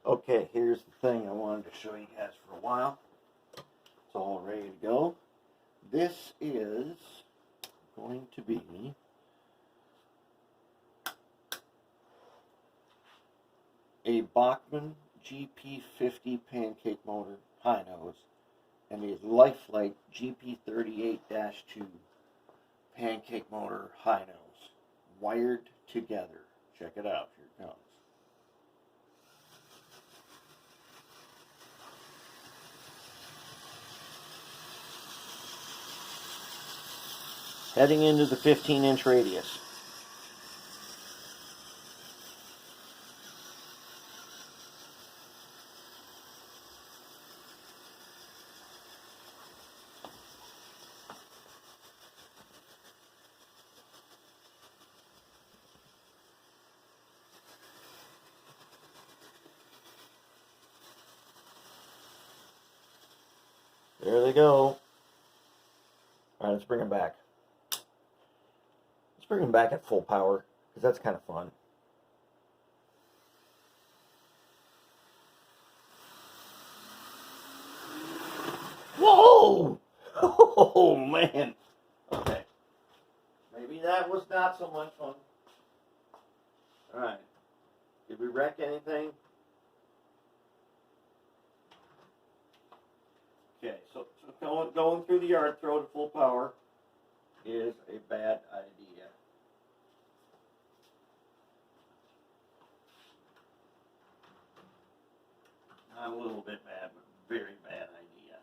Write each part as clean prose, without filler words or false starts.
Okay, here's the thing I wanted to show you guys for a while. It's all ready to go. This is going to be a Bachmann GP50 pancake motor high nose and a Life-Like GP38-2 pancake motor high nose wired together. Check it out. Here it comes. Heading into the 15-inch radius. There they go. All right, let's bring them back. Let's bring them back at full power, because that's kind of fun. Whoa! Oh, man. Okay. Maybe that was not so much fun. All right. Did we wreck anything? Okay, so going through the yard throw to full power is a bad idea. Not a little bit bad, but very bad idea.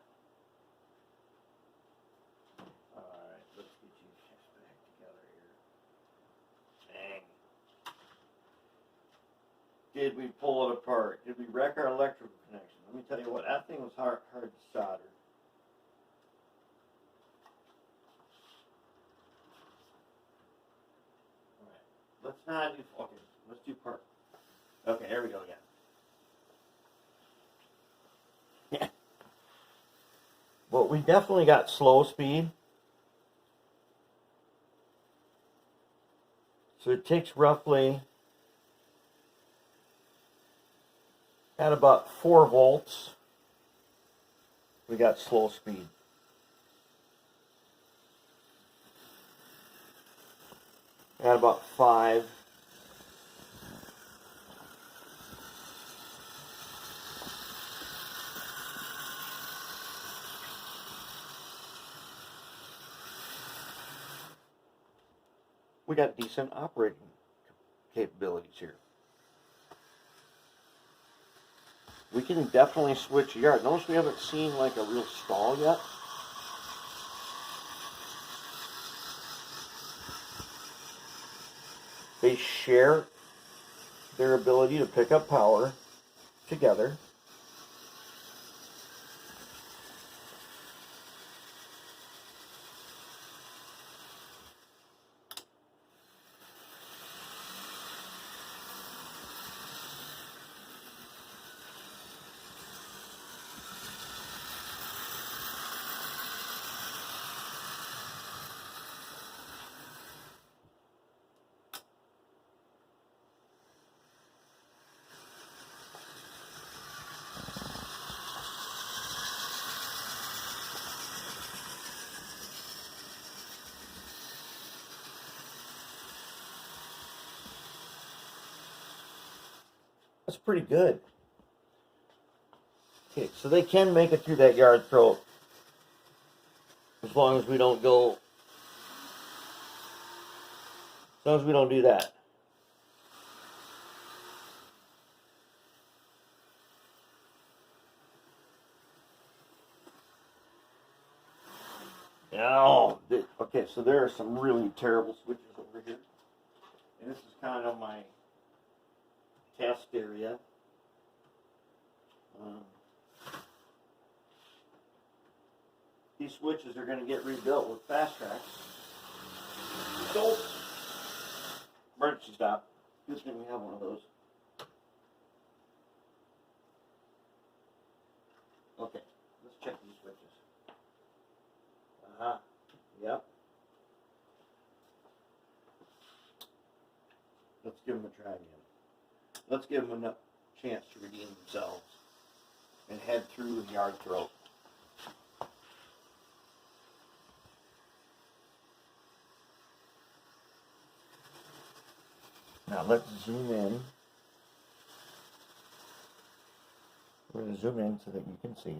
Alright, let's get you guys back together here. Dang. Did we pull it apart? Did we wreck our electrical connection? Let me tell you what, that thing was hard to solder. Alright, let's not do, okay, let's do part. Okay, there we go again. Well, we definitely got slow speed. So it takes roughly at about 4 volts. We got slow speed. At about 5. We got decent operating capabilities here. We can definitely switch yard. Notice we haven't seen like a real stall yet. They share their ability to pick up power together. That's pretty good. Okay, so they can make it through that yard throat as long as we don't go, as long as we don't do that. Oh, okay, so there are some really terrible switches over here. And this is kind of my test area. These switches are going to get rebuilt with fast tracks. So, emergency stop. Good thing we have one of those. Okay, let's check these switches. Yep. Let's give them a try again. Let's give them enough. chance to redeem themselves and head through the yard throat. Now let's zoom in. We're going to zoom in so that you can see.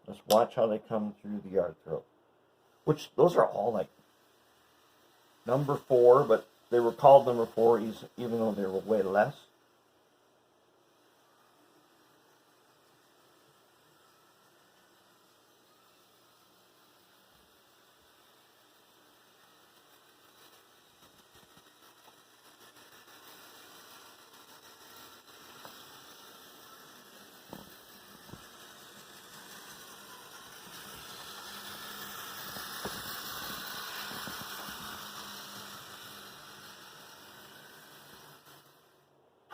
Let's watch how they come through the yard throat. Which, those are all like number 4, but they were called number 4 even though they were way less.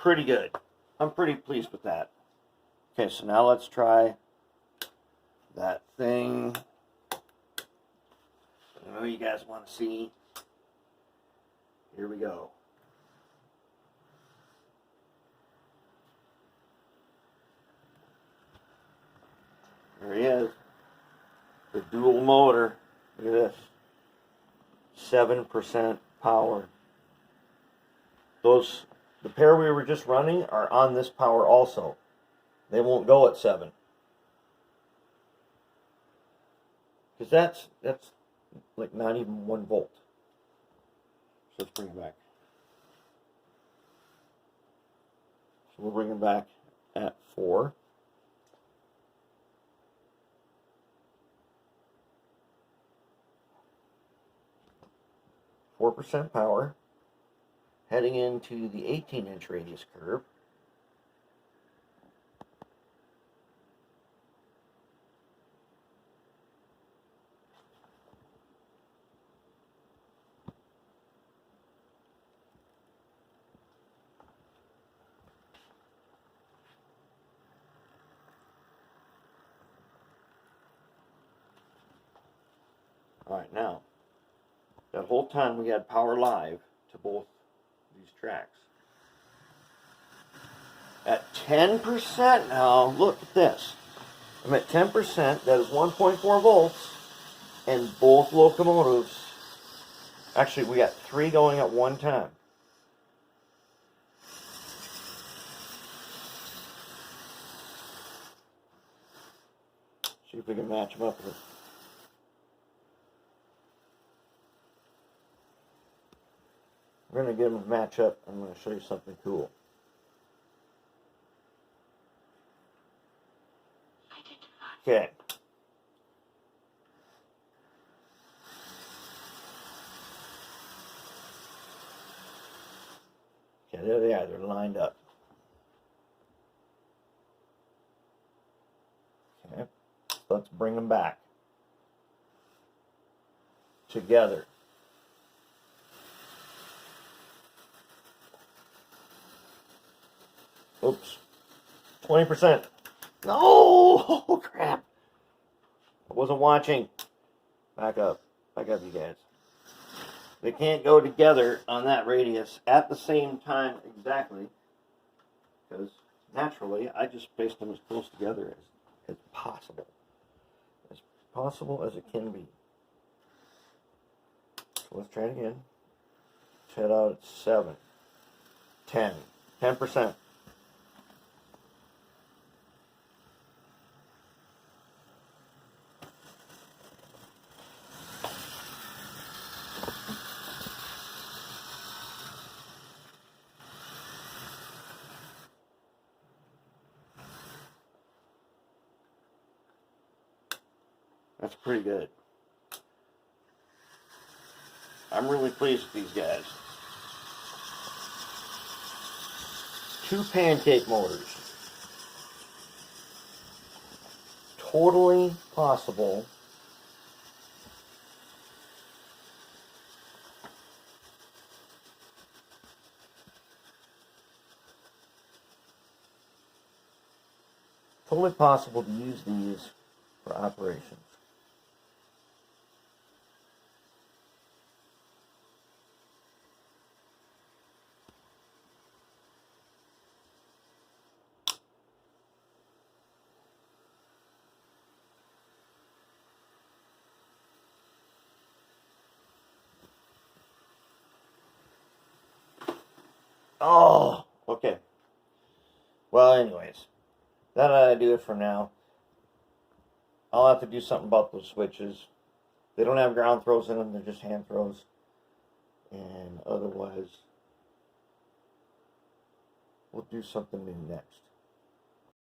Pretty good. I'm pretty pleased with that. Okay, so now let's try that thing. I know you guys want to see. Here we go. There he is. The dual motor. Look at this. 7% power. The pair we were just running are on this power also. They won't go at 7. Because that's like not even 1 volt. So let's bring it back. So we'll bring it back at 4. .4% power. Heading into the 18-inch radius curve. Alright, now, that whole time we had power live to both these tracks. At 10% now, look at this. I'm at 10%, that is 1.4 volts, and both locomotives, actually we got 3 going at one time. See if we can match them up with it. We're going to give them a match up. I'm going to show you something cool. Okay. Okay, there they are. They're lined up. Okay. Let's bring them back together. Oops. 20%. No! Oh, crap. I wasn't watching. Back up. Back up, you guys. They can't go together on that radius at the same time exactly. Because naturally, I just spaced them as close together as possible. As possible as it can be. So let's try it again. Head out at 7. 10. 10%. That's pretty good. I'm really pleased with these guys. 2 pancake motors. Totally possible. Totally possible to use these for operations. Oh, okay. Well, anyways, that ought to do it for now. I'll have to do something about those switches. They don't have ground throws in them, they're just hand throws. And otherwise, we'll do something new next.